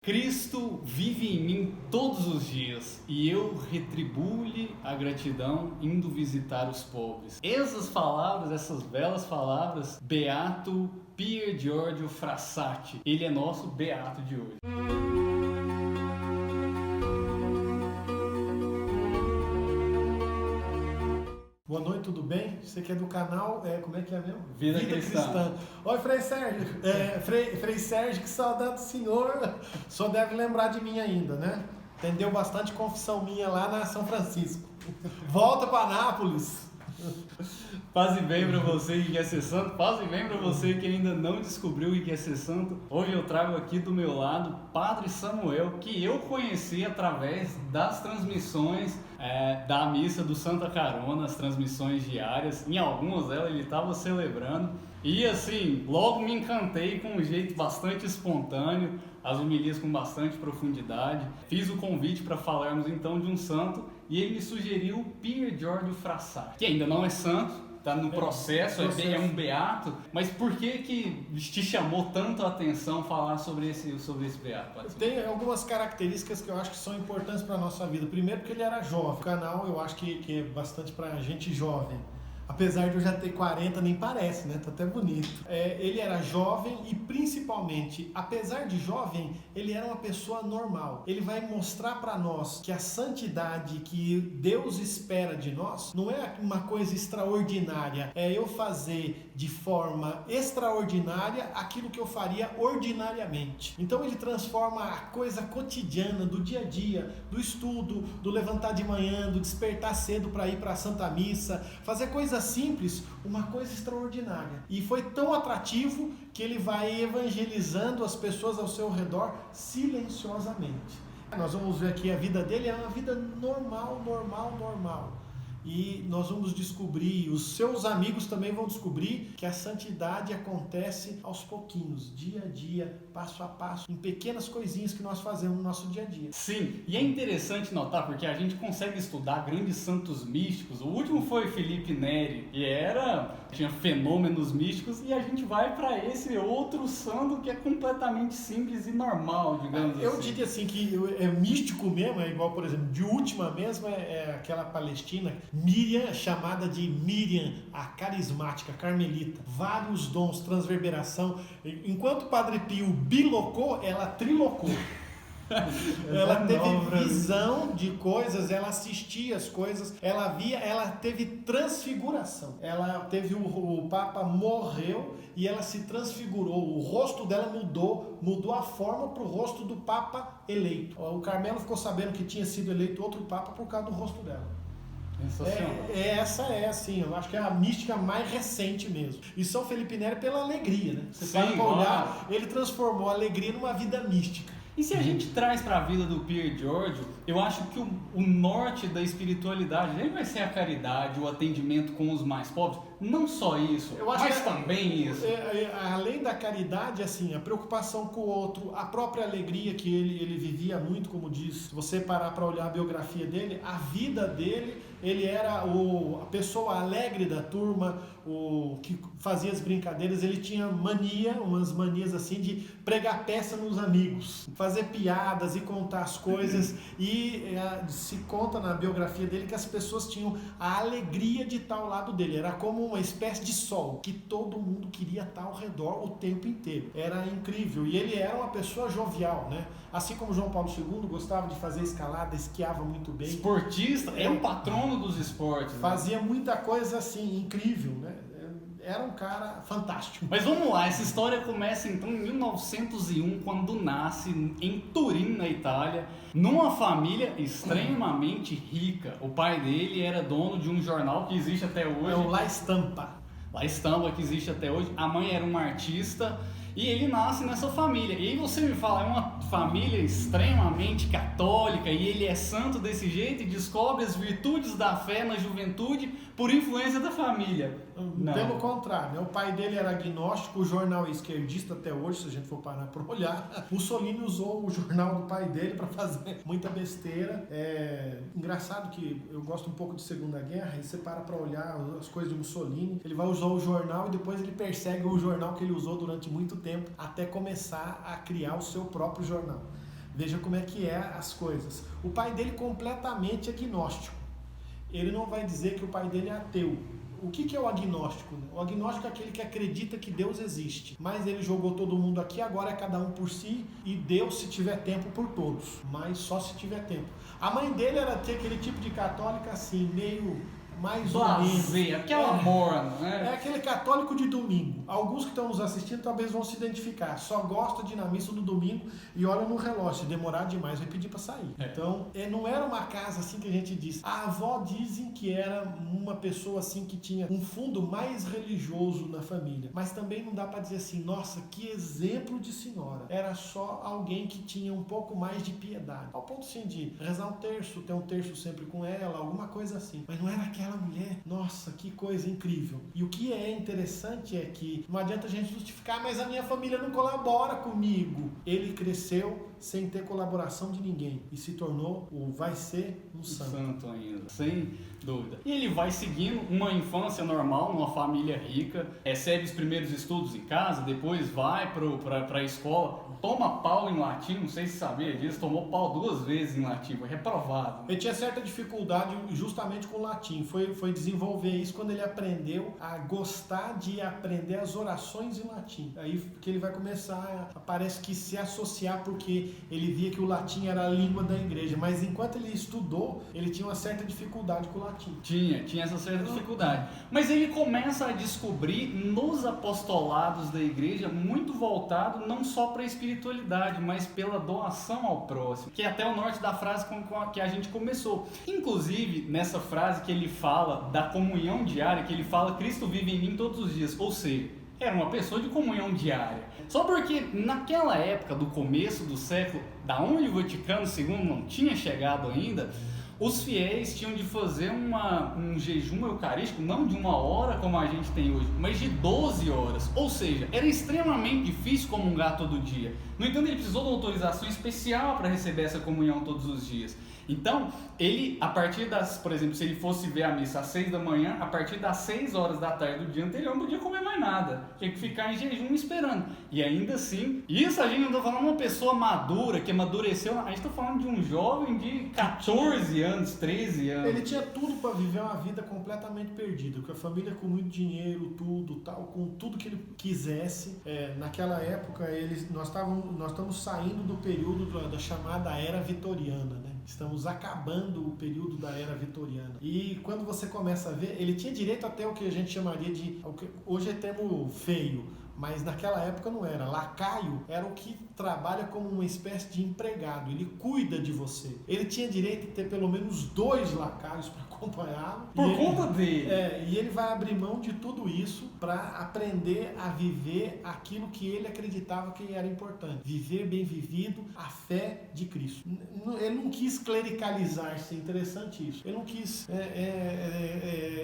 Cristo vive em mim todos os dias, e eu retribuo-lhe a gratidão indo visitar os pobres. Essas belas palavras, Beato Pier Giorgio Frassati. Ele é nosso beato de hoje. Boa noite, tudo bem? Você que é do canal, como é que é mesmo? Vida Cristã. Oi, Frei Sérgio. Frei Sérgio, que saudade do senhor. O senhor deve lembrar de mim ainda, né? Entendeu bastante confissão minha lá na São Francisco. Volta para Anápolis. Paz e bem para você que quer ser santo, paz e bem para você que ainda não descobriu e quer ser santo. Hoje eu trago aqui do meu lado Padre Samuel, que eu conheci através das transmissões da missa do Santa Carona, as transmissões diárias. Em algumas delas ele estava celebrando e assim, logo me encantei com um jeito bastante espontâneo, as homilias com bastante profundidade. Fiz o convite para falarmos então de um santo e ele me sugeriu Pier Giorgio Frassati, que ainda não é santo, está no processo, é um beato, mas por que te chamou tanto a atenção falar sobre esse beato? Tem algumas características que eu acho que são importantes para a nossa vida. Primeiro, porque ele era jovem. O canal eu acho que é bastante para gente jovem. Apesar de eu já ter 40, nem parece, né? Tá até bonito. Ele era jovem e principalmente, apesar de jovem, ele era uma pessoa normal. Ele vai mostrar para nós que a santidade que Deus espera de nós não é uma coisa extraordinária. É eu fazer de forma extraordinária aquilo que eu faria ordinariamente. Então ele transforma a coisa cotidiana do dia a dia, do estudo, do levantar de manhã, do despertar cedo para ir para a Santa Missa, fazer coisas simples, uma coisa extraordinária. E foi tão atrativo que ele vai evangelizando as pessoas ao seu redor silenciosamente. Nós vamos ver aqui a vida dele é uma vida normal. E nós vamos descobrir, os seus amigos também vão descobrir que a santidade acontece aos pouquinhos, dia a dia, passo a passo, em pequenas coisinhas que nós fazemos no nosso dia a dia. Sim, e é interessante notar porque a gente consegue estudar grandes santos místicos. O último foi Felipe Neri, que tinha fenômenos místicos, e a gente vai para esse outro santo que é completamente simples e normal, digamos assim. Eu diria assim que é místico mesmo, é igual, por exemplo, de última mesmo é aquela palestina Miriam, chamada de Miriam, a carismática, carmelita. Vários dons, transverberação. Enquanto o Padre Pio bilocou, ela trilocou. Ela teve visão de coisas, ela assistia as coisas, ela via, ela teve transfiguração. Ela teve o Papa morreu e ela se transfigurou. O rosto dela mudou a forma para o rosto do Papa eleito. O Carmelo ficou sabendo que tinha sido eleito outro Papa por causa do rosto dela. Essa é assim, eu acho que é a mística mais recente mesmo. E São Felipe Neri pela alegria, né? Você para olhar, ele transformou a alegria numa vida mística. E se a gente traz para a vida do Pier Giorgio, eu acho que o norte da espiritualidade dele vai ser a caridade, o atendimento com os mais pobres. Não só isso, mas também isso. Além da caridade, assim, a preocupação com o outro, a própria alegria que ele vivia muito, como diz, se você parar para olhar a biografia dele, a vida dele, ele era a pessoa alegre da turma, o que fazia as brincadeiras, ele tinha umas manias assim de pregar peça nos amigos, fazer piadas e contar as coisas, e se conta na biografia dele que as pessoas tinham a alegria de estar ao lado dele, era como uma espécie de sol, que todo mundo queria estar ao redor o tempo inteiro. Era incrível. E ele era uma pessoa jovial, né? Assim como João Paulo II gostava de fazer escalada, esquiava muito bem. Esportista, é um patrono dos esportes. Fazia muita coisa assim, incrível, né? Era um cara fantástico. Mas vamos lá, essa história começa então em 1901, quando nasce em Turim, na Itália, numa família extremamente rica. O pai dele era dono de um jornal que existe até hoje. É o La Stampa. La Stampa, que existe até hoje. A mãe era uma artista e ele nasce nessa família. E aí você me fala, é uma família extremamente católica e ele é santo desse jeito e descobre as virtudes da fé na juventude por influência da família. Não. Pelo contrário, né? O pai dele era agnóstico, o jornal é esquerdista até hoje, se a gente for parar para olhar. Mussolini usou o jornal do pai dele para fazer muita besteira. Engraçado que eu gosto um pouco de Segunda Guerra, e você para olhar as coisas de Mussolini, ele vai usar o jornal e depois ele persegue o jornal que ele usou durante muito tempo até começar a criar o seu próprio jornal. Veja como é que é as coisas. O pai dele completamente agnóstico. Ele não vai dizer que o pai dele é ateu. O que é o agnóstico? O agnóstico é aquele que acredita que Deus existe, mas ele jogou todo mundo aqui, agora é cada um por si, e Deus, se tiver tempo, por todos, mas só se tiver tempo. A mãe dele era aquele tipo de católica assim, meio mais ou menos. Aquela morna, né? É aquele católico de domingo. Alguns que estão nos assistindo talvez vão se identificar. Só gosta de ir na missa no domingo e olha no relógio. Se demorar demais, vai pedir para sair. Então, não era uma casa assim que a gente diz. A avó dizem que era uma pessoa assim que tinha um fundo mais religioso na família. Mas também não dá para dizer assim, nossa, que exemplo de senhora. Era só alguém que tinha um pouco mais de piedade. Ao ponto sim de rezar um terço, ter um terço sempre com ela, alguma coisa assim. Mas não era aquela mulher, nossa, que coisa incrível. E o que é interessante é que não adianta a gente justificar, mas a minha família não colabora comigo. Ele cresceu sem ter colaboração de ninguém e se tornou, ou vai ser, um santo. Santo ainda, sem dúvida. E ele vai seguindo uma infância normal, numa família rica, recebe os primeiros estudos em casa, depois vai para a escola, toma pau em latim, não sei se sabia disso, tomou pau 2 vezes em latim, foi reprovado. Ele tinha certa dificuldade justamente com o latim, foi desenvolver isso quando ele aprendeu a gostar de aprender as orações em latim. Aí que ele vai começar, parece que se associar, porque ele via que o latim era a língua da igreja, mas enquanto ele estudou, ele tinha uma certa dificuldade com o latim. Tinha essa certa dificuldade. Mas ele começa a descobrir nos apostolados da igreja muito voltado não só para a espiritualidade, mas pela doação ao próximo, que é até o norte da frase com que a gente começou. Inclusive, nessa frase que ele fala da comunhão diária, que ele fala Cristo vive em mim todos os dias, ou seja, era uma pessoa de comunhão diária. Só porque naquela época do começo do século, da onde o Vaticano II não tinha chegado ainda, os fiéis tinham de fazer um jejum eucarístico, não de 1 hora como a gente tem hoje, mas de 12 horas. Ou seja, era extremamente difícil comungar todo dia. No entanto, ele precisou de uma autorização especial para receber essa comunhão todos os dias. Então, ele, a partir das, por exemplo, se ele fosse ver a missa às 6 da manhã, a partir das 6 horas da tarde do dia anterior, não podia comer mais nada. Tinha que ficar em jejum esperando. E ainda assim, isso a gente não está falando de uma pessoa madura, que amadureceu, a gente está falando de um jovem de 14 anos, 13 anos. Ele tinha tudo para viver uma vida completamente perdida, com a família com muito dinheiro, tudo, tal, com tudo que ele quisesse. Naquela época, nós estamos saindo do período da chamada Era Vitoriana, né? Estamos acabando o período da Era Vitoriana. E quando você começa a ver, ele tinha direito até o que a gente chamaria de... Hoje é termo feio, mas naquela época não era. Lacaio era o que trabalha como uma espécie de empregado. Ele cuida de você. Ele tinha direito de ter pelo menos 2 lacaios para acompanhá-lo. Por conta dele. E ele vai abrir mão de tudo isso para aprender a viver aquilo que ele acreditava que era importante. Viver bem vivido, a fé de Cristo. Ele não quis clericalizar-se, é interessante isso. Ele não quis...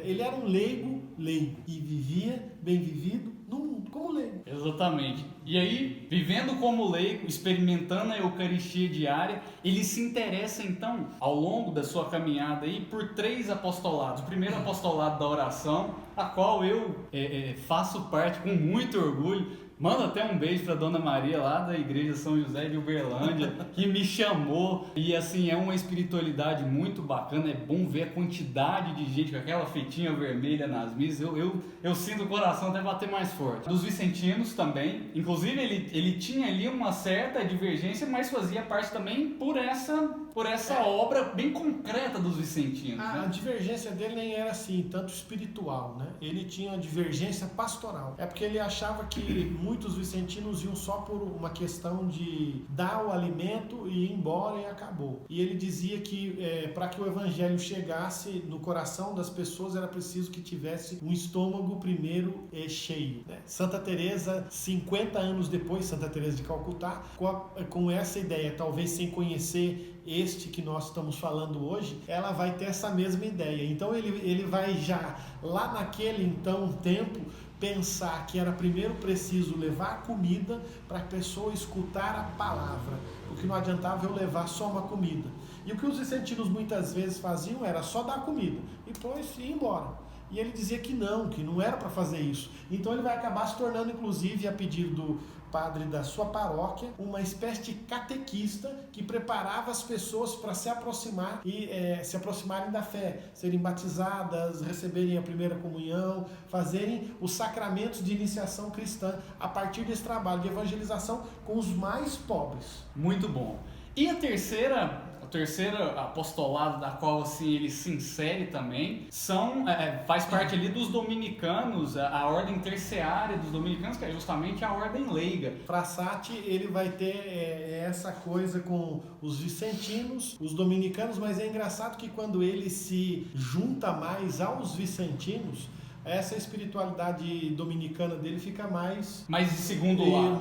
ele era um leigo e vivia bem vivido no mundo, como leigo. Exatamente. E aí, vivendo como leigo, experimentando a Eucaristia diária, ele se interessa então, ao longo da sua caminhada aí, por 3 apostolados. O primeiro apostolado da oração, a qual eu faço parte com muito orgulho. Manda até um beijo pra Dona Maria lá da Igreja São José de Uberlândia, que me chamou. E assim, é uma espiritualidade muito bacana. É bom ver a quantidade de gente com aquela feitinha vermelha nas missas. Eu sinto o coração até bater mais forte. Dos vicentinos também. Inclusive, ele tinha ali uma certa divergência, mas fazia parte também por essa obra bem concreta dos vicentinos. A divergência dele nem era assim, tanto espiritual, né? Ele tinha uma divergência pastoral. É porque ele achava que muitos vicentinos iam só por uma questão de dar o alimento e ir embora e acabou. E ele dizia que para que o evangelho chegasse no coração das pessoas era preciso que tivesse um estômago primeiro cheio, né? Santa Teresa, 50 anos depois, Santa Teresa de Calcutá, com essa ideia, talvez sem conhecer este que nós estamos falando hoje, ela vai ter essa mesma ideia. Então ele vai já lá naquele então tempo pensar que era primeiro preciso levar a comida para a pessoa escutar a palavra, porque não adiantava eu levar só uma comida. E o que os vicentinos muitas vezes faziam era só dar comida e depois ir embora. E ele dizia que não era para fazer isso. Então ele vai acabar se tornando, inclusive, a pedido padre da sua paróquia, uma espécie de catequista que preparava as pessoas para se aproximar e se aproximarem da fé, serem batizadas, receberem a primeira comunhão, fazerem os sacramentos de iniciação cristã a partir desse trabalho de evangelização com os mais pobres. Muito bom. E o terceiro apostolado da qual assim, ele se insere também faz parte ali dos dominicanos, a ordem terciária dos dominicanos, que é justamente a ordem leiga. Frassati, ele vai ter essa coisa com os vicentinos, os dominicanos, mas é engraçado que quando ele se junta mais aos vicentinos, essa espiritualidade dominicana dele fica mais de segundo lado.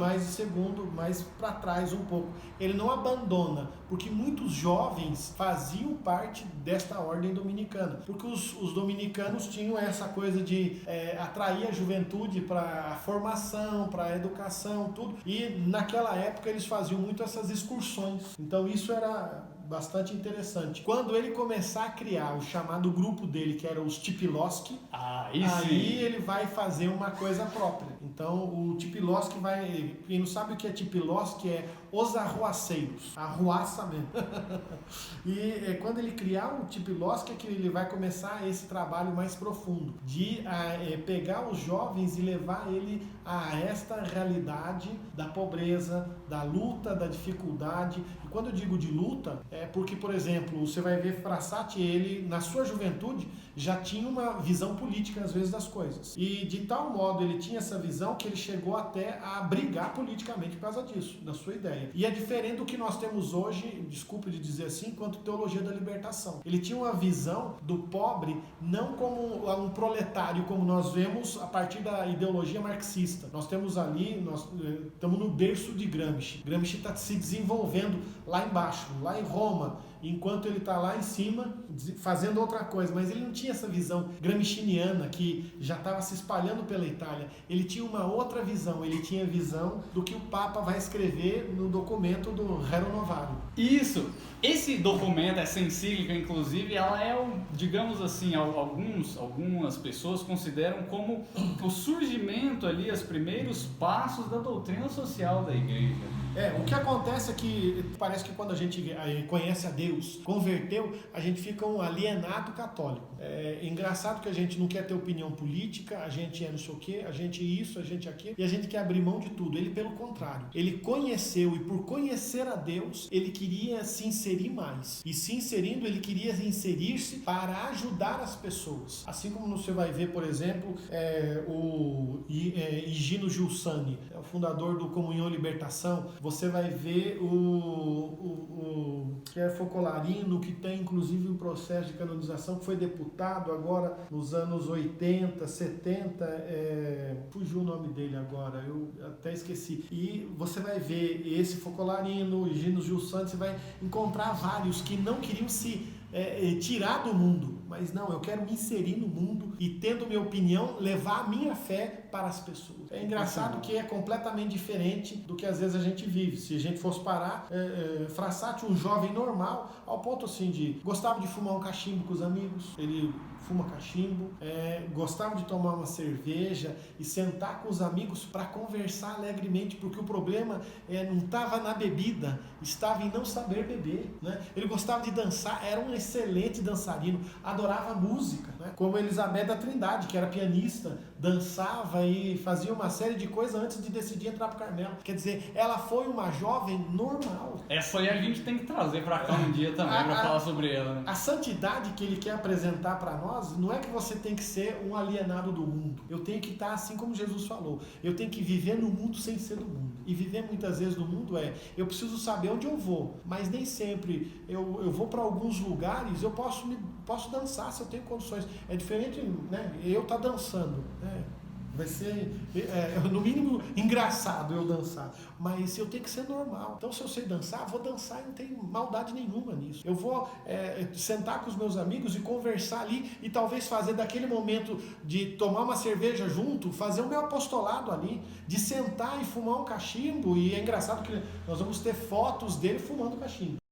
Mais para trás um pouco. Ele não abandona, porque muitos jovens faziam parte desta ordem dominicana, porque os dominicanos tinham essa coisa de atrair a juventude para a formação, para a educação, tudo. E naquela época eles faziam muito essas excursões. Então isso era bastante interessante. Quando ele começar a criar o chamado grupo dele, que era os Tipiloski, aí ele vai fazer uma coisa própria. Então o Tipiloski vai... Quem não sabe o que é Tipiloski é os arruaceiros. Arruaça mesmo. E quando ele criar o Tipiloski é que ele vai começar esse trabalho mais profundo, de pegar os jovens e levar ele a esta realidade da pobreza, da luta, da dificuldade. E quando eu digo de luta, é porque, por exemplo, você vai ver Frassati, ele, na sua juventude, já tinha uma visão política, às vezes, das coisas. E, de tal modo, ele tinha essa visão que ele chegou até a brigar politicamente por causa disso, na sua ideia. E é diferente do que nós temos hoje, desculpe de dizer assim, quanto teologia da libertação. Ele tinha uma visão do pobre não como um proletário, como nós vemos a partir da ideologia marxista. Nós temos ali, nós estamos no berço de Gramsci. Gramsci está se desenvolvendo lá embaixo, lá em Roma, enquanto ele está lá em cima fazendo outra coisa, mas ele não tinha essa visão gramsciana que já estava se espalhando pela Itália. Ele tinha uma outra visão, ele tinha a visão do que o Papa vai escrever no documento do Rerum Novarum. Isso! Esse documento, essa encíclica, inclusive, ela digamos assim, algumas pessoas consideram como o surgimento ali, os primeiros passos da doutrina social da igreja. O que acontece é que parece que quando a gente conhece a Deus, converteu, a gente fica um alienado católico. É engraçado que a gente não quer ter opinião política, a gente não sei o quê, a gente isso, a gente aquilo, e a gente quer abrir mão de tudo. Ele, pelo contrário, ele conheceu, e por conhecer a Deus, ele queria se inserir mais. E se inserindo, ele queria inserir-se para ajudar as pessoas. Assim como você vai ver, por exemplo, o Higino Giussani, o fundador do Comunhão e Libertação. Você vai ver o que é Focolarino, que tem inclusive um processo de canonização, que foi deputado agora nos anos 80, 70, fugiu o nome dele agora, eu até esqueci. E você vai ver esse Focolarino, Higino Giussani, você vai encontrar vários que não queriam se tirar do mundo, mas não, eu quero me inserir no mundo e, tendo minha opinião, levar a minha fé para as pessoas. É engraçado que é completamente diferente do que às vezes a gente vive. Se a gente fosse parar, Frassati, um jovem normal, ao ponto assim de gostava de fumar um cachimbo com os amigos, ele fuma cachimbo, gostava de tomar uma cerveja e sentar com os amigos para conversar alegremente, porque o problema não estava na bebida, estava em não saber beber, né? Ele gostava de dançar, era um excelente dançarino, adorava música, né? Como Elizabeth da Trindade, que era pianista, dançava e fazia uma série de coisas antes de decidir entrar para o Carmelo. Quer dizer, ela foi uma jovem normal. Essa aí a gente tem que trazer para cá um dia também para falar sobre ela, né? A santidade que ele quer apresentar para nós não é que você tem que ser um alienado do mundo. Eu tenho que estar assim como Jesus falou. Eu tenho que viver no mundo sem ser do mundo. E viver muitas vezes no mundo eu preciso saber onde eu vou, mas nem sempre eu vou para alguns lugares, eu posso dançar se eu tenho condições. É diferente, né? Eu estar dançando, né? Vai ser, no mínimo, engraçado eu dançar. Mas eu tenho que ser normal. Então, se eu sei dançar, vou dançar e não tem maldade nenhuma nisso. Eu vou sentar com os meus amigos e conversar ali e talvez fazer daquele momento de tomar uma cerveja junto, fazer o meu apostolado ali, de sentar e fumar um cachimbo. E é engraçado que nós vamos ter fotos dele fumando cachimbo.